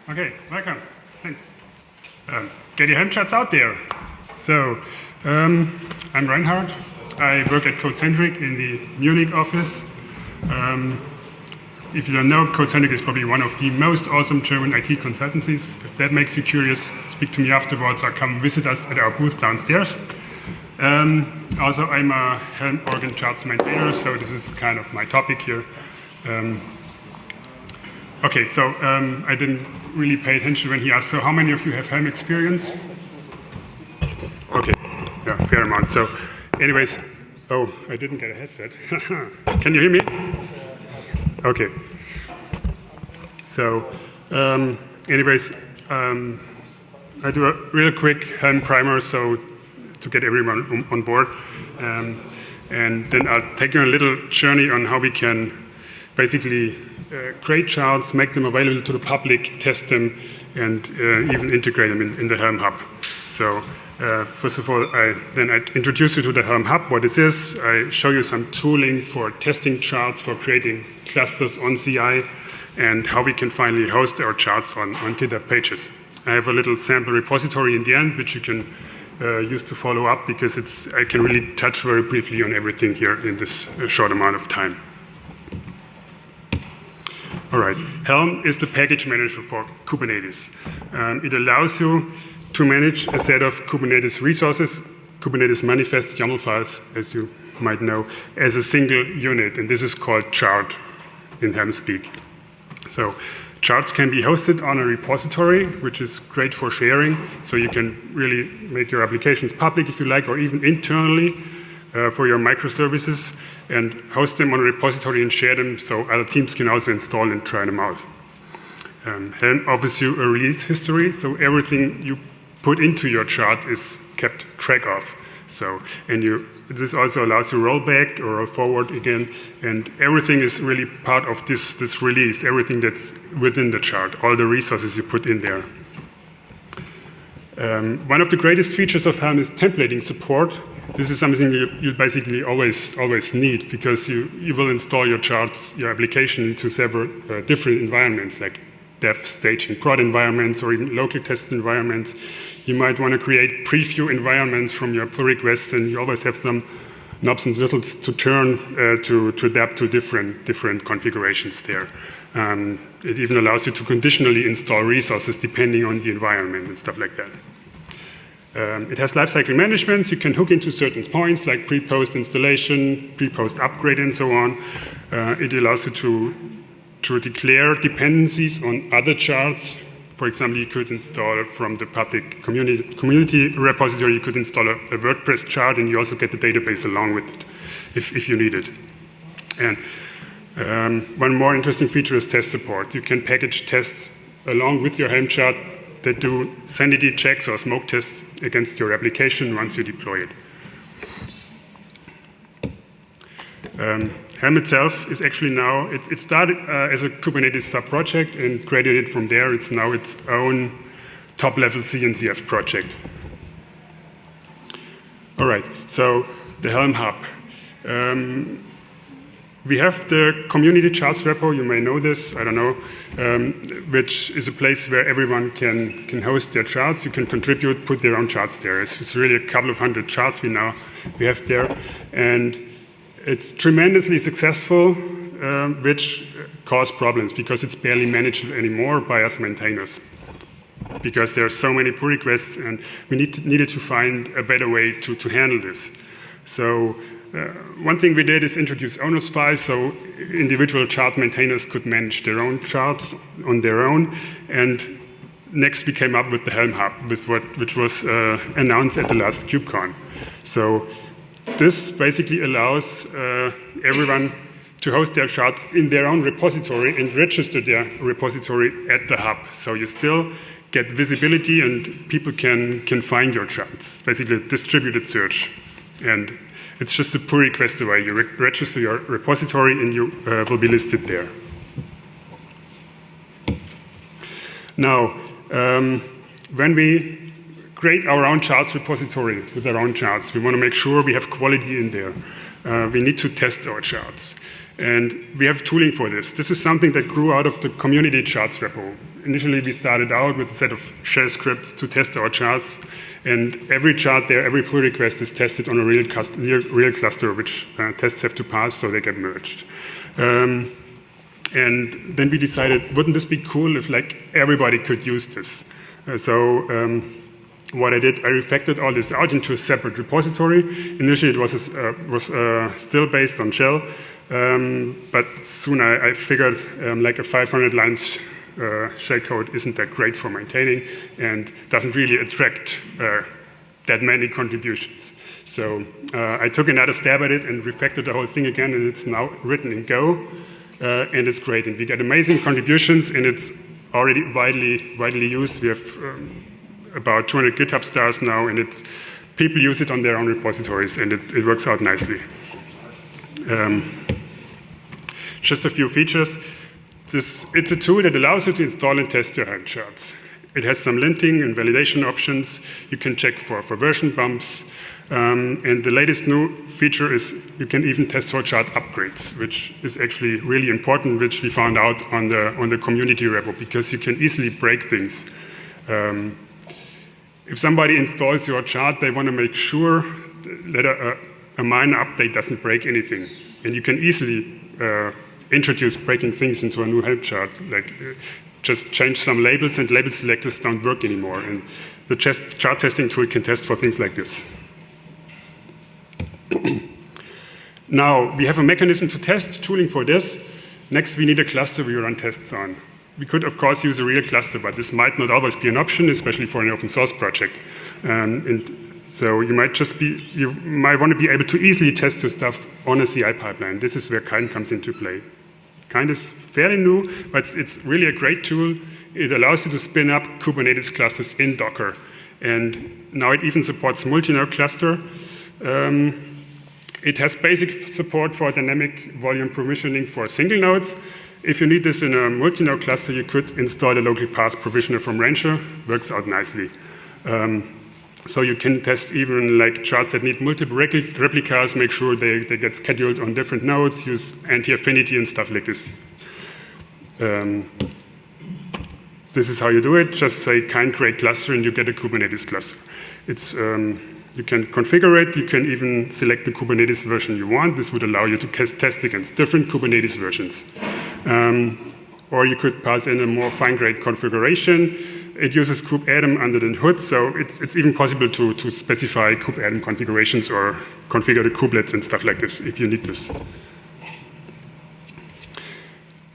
Okay, welcome. Thanks. Get your Helm charts out there. So, I'm Reinhard. I work at CodeCentric in the Munich office. If you don't know, CodeCentric is probably one of the most awesome German IT consultancies. If that makes you curious, speak to me afterwards or come visit us at our booth downstairs. Also, I'm a Helm organ charts maintainer, so this is kind of my topic here. Okay, so I didn't really pay attention when he asked, so how many of you have Helm experience? Okay, yeah, fair amount. So anyways, oh, I didn't get a headset. Can you hear me? Okay. So anyways, I do a real quick Helm Primer, so to get everyone on board. And then I'll take you on a little journey on how we can basically create charts, make them available to the public, test them, and even integrate them in the Helm Hub. So first of all, I introduce you to the Helm Hub, what this is. I show you some tooling for testing charts, for creating clusters on CI, and how we can finally host our charts on GitHub pages. I have a little sample repository in the end, which you can use to follow up, because I can really touch very briefly on everything here in this short amount of time. All right, Helm is the package manager for Kubernetes. It allows you to manage a set of Kubernetes resources, Kubernetes manifests, YAML files, as you might know, as a single unit, and this is called chart in Helm speak. So charts can be hosted on a repository, which is great for sharing, so you can really make your applications public if you like, or even internally for your microservices, and host them on a repository and share them so other teams can also install and try them out. Helm offers you a release history, so everything you put into your chart is kept track of. So, this also allows you roll back or roll forward again, and everything is really part of this release, everything that's within the chart, all the resources you put in there. One of the greatest features of Helm is templating support. This is something you basically always need, because you will install your charts, your application, into several different environments, like dev, stage, and prod environments, or even local test environments. You might want to create preview environments from your pull requests, and you always have some knobs and whistles to turn to adapt to different configurations there. It even allows you to conditionally install resources depending on the environment and stuff like that. It has lifecycle management. You can hook into certain points like pre-post installation, pre-post upgrade, and so on. It allows you to declare dependencies on other charts. For example, you could install from the public community repository, you could install a WordPress chart, and you also get the database along with it if you need it. And one more interesting feature is test support. You can package tests along with your Helm chart that do sanity checks or smoke tests against your application once you deploy it. Helm itself is actually now, it started as a Kubernetes sub-project and created it from there. It's now its own top-level CNCF project. All right, so the Helm Hub. We have the community charts repo, you may know this, I don't know, which is a place where everyone can host their charts. You can contribute, put their own charts there. It's really a couple of hundred charts we have there. And it's tremendously successful, which cause problems because it's barely managed anymore by us maintainers. Because there are so many pull requests, and we needed to find a better way to handle this. So one thing we did is introduce owners files, so individual chart maintainers could manage their own charts on their own. And next we came up with the Helm Hub, which was announced at the last KubeCon. So this basically allows everyone to host their charts in their own repository and register their repository at the hub. So you still get visibility and people can find your charts. It's basically a distributed search. And it's just a pull request away. You register your repository and you will be listed there. Now, when we create our own charts repository with our own charts, we want to make sure we have quality in there. We need to test our charts. And we have tooling for this. This is something that grew out of the community charts repo. initially we started out with a set of shell scripts to test our charts, and every chart there, every pull request is tested on a real cluster, which tests have to pass, so they get merged. And then we decided, wouldn't this be cool if like everybody could use this? What I did, I refactored all this out into a separate repository. Initially, it was still based on shell, but soon I figured like a 500 lines shellcode isn't that great for maintaining and doesn't really attract that many contributions. So I took another stab at it and refactored the whole thing again, and it's now written in Go, and it's great. And we get amazing contributions, and it's already widely used. We have about 200 GitHub stars now, and people use it on their own repositories, and it works out nicely. Just a few features. It's a tool that allows you to install and test your Helm charts. It has some linting and validation options. You can check for version bumps. And the latest new feature is you can even test for chart upgrades, which is actually really important, which we found out on the community repo, because you can easily break things. If somebody installs your chart, they want to make sure that a minor update doesn't break anything. And you can easily introduce breaking things into a new Helm chart, like just change some labels, and label selectors don't work anymore. And the chart testing tool can test for things like this. Now, we have a mechanism to test tooling for this. Next, we need a cluster we run tests on. We could, of course, use a real cluster, but this might not always be an option, especially for an open source project. And so you might want to be able to easily test your stuff on a CI pipeline. This is where Kind comes into play. Kind is fairly new, but it's really a great tool. It allows you to spin up Kubernetes clusters in Docker. And now it even supports multi-node cluster. It has basic support for dynamic volume provisioning for single nodes. If you need this in a multi-node cluster, you could install a local path provisioner from Rancher. Works out nicely. So you can test even like charts that need multiple replicas, make sure they get scheduled on different nodes, use anti-affinity and stuff like this. This is how you do it. Just say kind create cluster and you get a Kubernetes cluster. You can configure it. You can even select the Kubernetes version you want. This would allow you to test against different Kubernetes versions. Or you could pass in a more fine-grained configuration. It uses kubeadm under the hood, so it's even possible to specify kubeadm configurations or configure the kubelets and stuff like this if you need this.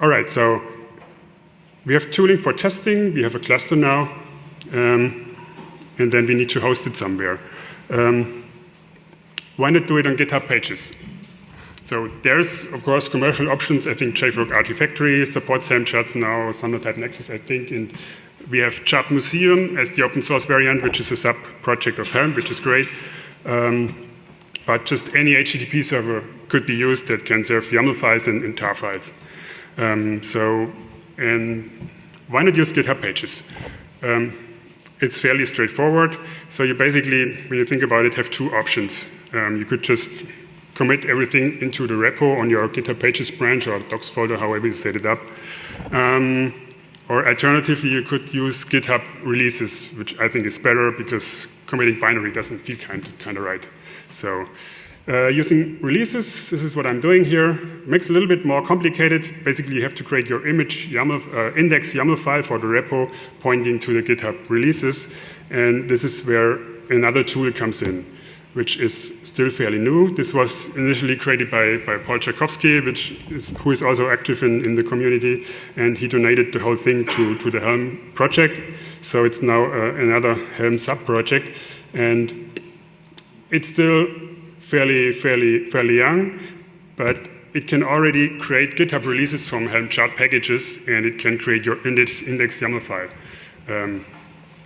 All right, so we have tooling for testing. We have a cluster now, and then we need to host it somewhere. Why not do it on GitHub pages? So there's, of course, commercial options. I think JFrog Artifactory supports Helm charts now, Untitled, I think. And we have Chart Museum as the open source variant, which is a sub-project of Helm, which is great. But just any HTTP server could be used that can serve YAML files and tar files. And why not use GitHub pages? It's fairly straightforward. So you basically, when you think about it, have two options. You could just commit everything into the repo on your GitHub pages branch or docs folder, however you set it up. Or alternatively, you could use GitHub releases, which I think is better because committing binary doesn't feel kind of right. So using releases, this is what I'm doing here. Makes it a little bit more complicated. Basically, you have to create your image index YAML file for the repo pointing to the GitHub releases. And this is where another tool comes in, which is still fairly new. This was initially created by Paul Tchaikovsky, who is also active in the community, and he donated the whole thing to the Helm project. So it's now another Helm sub-project, and it's still fairly young, but it can already create GitHub releases from Helm chart packages, and it can create your index YAML file.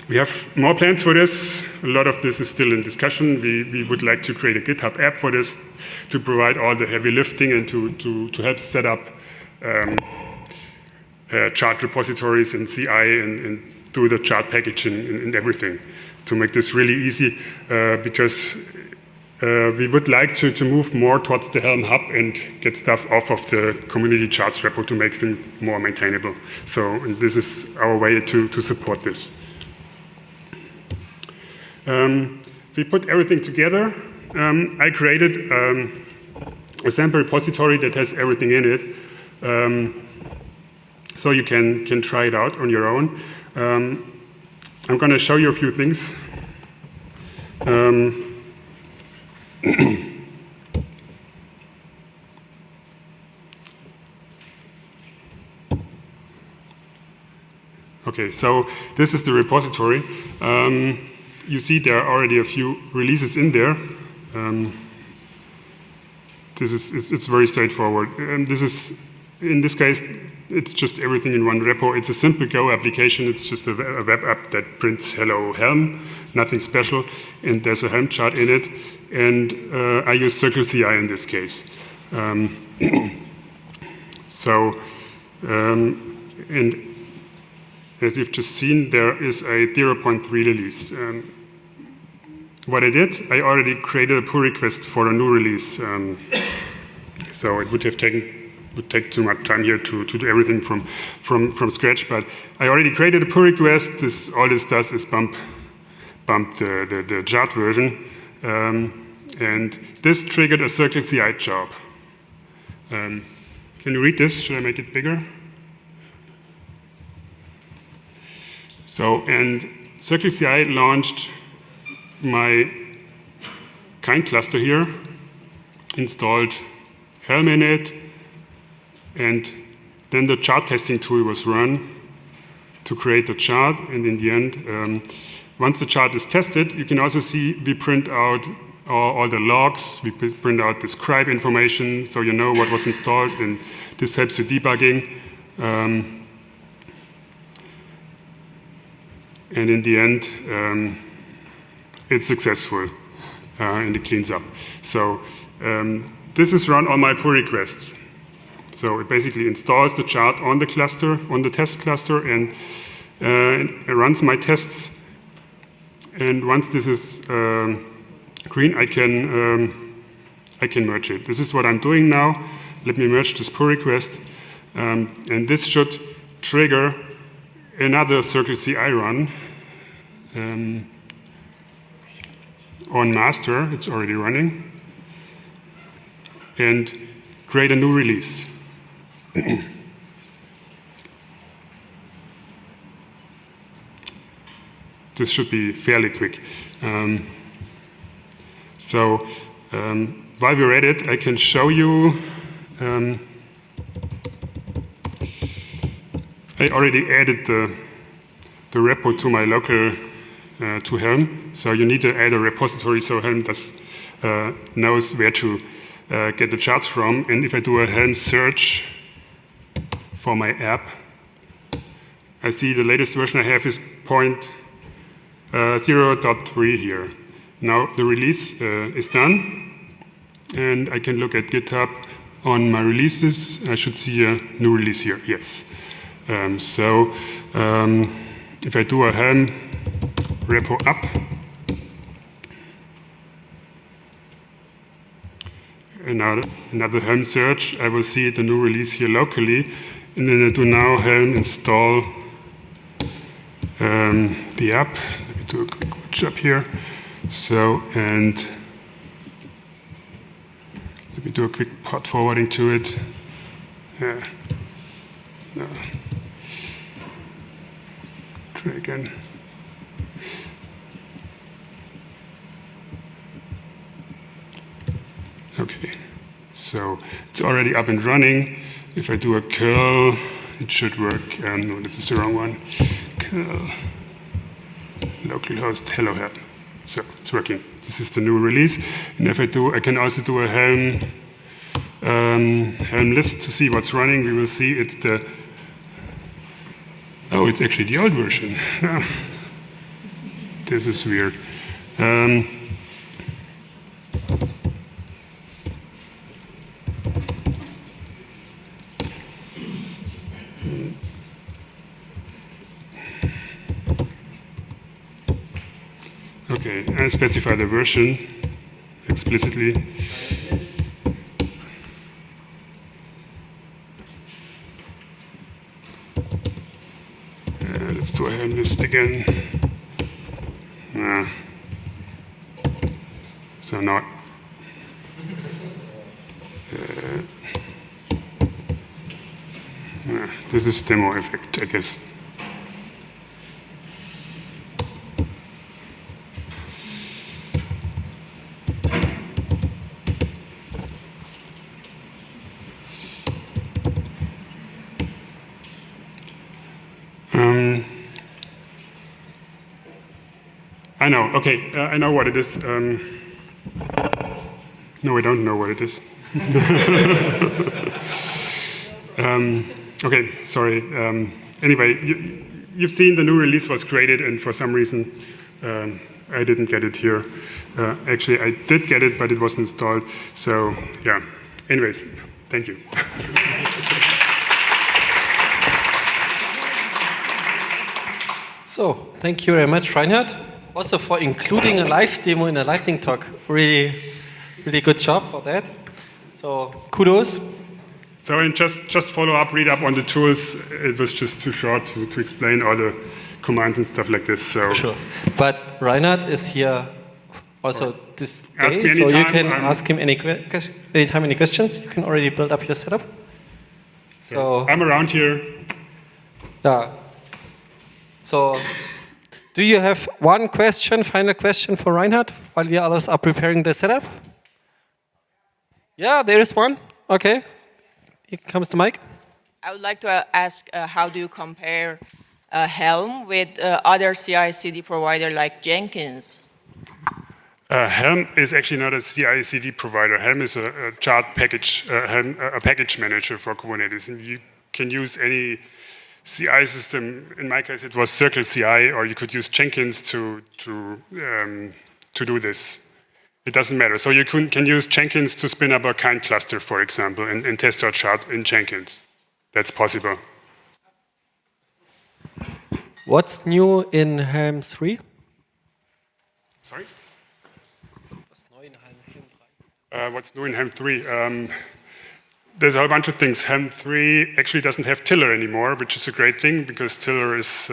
We have more plans for this. A lot of this is still in discussion. We would like to create a GitHub app for this to provide all the heavy lifting and to help set up chart repositories and CI and do the chart packaging and everything to make this really easy because we would like to move more towards the Helm Hub and get stuff off of the community charts repo to make things more maintainable. So this is our way to support this. We put everything together. I created a sample repository that has everything in it. So you can try it out on your own. I'm going to show you a few things. Okay, so this is the repository. You see there are already a few releases in there. It's very straightforward. In this case, it's just everything in one repo. It's a simple Go application. It's just a web app that prints hello Helm, nothing special, and there's a Helm chart in it. And I use CircleCI in this case. And as you've just seen, there is a 0.3 release. What I did, I already created a pull request for a new release. So it would take too much time here to do everything from scratch. But I already created a pull request. All this does is bump the chart version. And this triggered a CircleCI job. Can you read this? Should I make it bigger? So, and CircleCI launched my kind cluster here, installed Helm in it, and then the chart testing tool was run to create the chart. And in the end, once the chart is tested, you can also see we print out all the logs, we print out the scribe information, so you know what was installed, and this helps you debugging. And in the end, it's successful, and it cleans up. So this is run on my pull request. So it basically installs the chart on the cluster, on the test cluster, and it runs my tests. And once this is green, I can merge it. This is what I'm doing now. Let me merge this pull request, and this should trigger another CircleCI run on master. It's already running, and create a new release. This should be fairly quick. So while we're at it, I can show you. I already added the repo to my local to Helm. So you need to add a repository so Helm knows where to get the charts from. And if I do a Helm search for my app, I see the latest version I have is 0.0.3 here. Now the release is done, and I can look at GitHub on my releases. I should see a new release here, yes. If I do a Helm repo up, another Helm search, I will see the new release here locally, and then I do now Helm install the app. Let me do a quick job here. So, and let me do a quick path forwarding to it. No. Try again. Okay, so it's already up and running. If I do a curl, it should work. No, this is the wrong one. Curl localhost hello Helm. So it's working. This is the new release. And if I can also do a Helm list to see what's running. We will see it's it's actually the old version. This is weird. Okay, I specify the version, explicitly. Let's do a Helm list again. So not. This is demo effect, I guess. I know, okay, I know what it is. No, I don't know what it is. Okay, sorry. Anyway, you've seen the new release was created, and for some reason I didn't get it here. Actually, I did get it, but it wasn't installed. So, yeah. Anyways, thank you. So, thank you very much, Reinhard. Also for including a live demo in a lightning talk. Really, really good job for that. So, kudos. So, and just follow up, read up on the tools. It was just too short to explain all the commands and stuff like this. So. Sure. But Reinhard is here also this day, so you can ask him anytime any questions. You can already build up your setup. So I'm around here. Yeah. So, do you have one question, final question for Reinhard while the others are preparing the setup? Yeah, there is one. Okay. Here comes the mic. I would like to ask, how do you compare Helm with other CI/CD provider like Jenkins? Helm is actually not a CI/CD provider. Helm is a chart package, a package manager for Kubernetes, and you can use any CI system. In my case, it was Circle CI, or you could use Jenkins to do this. It doesn't matter. So you can use Jenkins to spin up a kind cluster, for example, and test your chart in Jenkins. That's possible. What's new in Helm 3? Sorry? What's new in Helm 3? What's new in Helm 3? There's a whole bunch of things. Helm 3 actually doesn't have Tiller anymore, which is a great thing because Tiller is,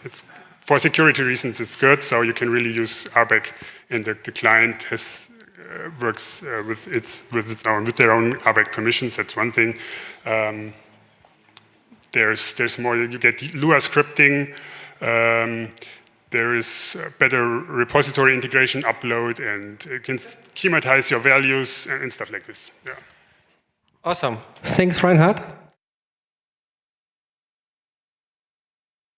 it's for security reasons, it's good. So you can really use RBAC, and the client has works with their own RBAC permissions. That's one thing. There's more. You get Lua scripting. There is better repository integration upload, and you can schematize your values and stuff like this. Yeah. Awesome. Thanks, Reinhard.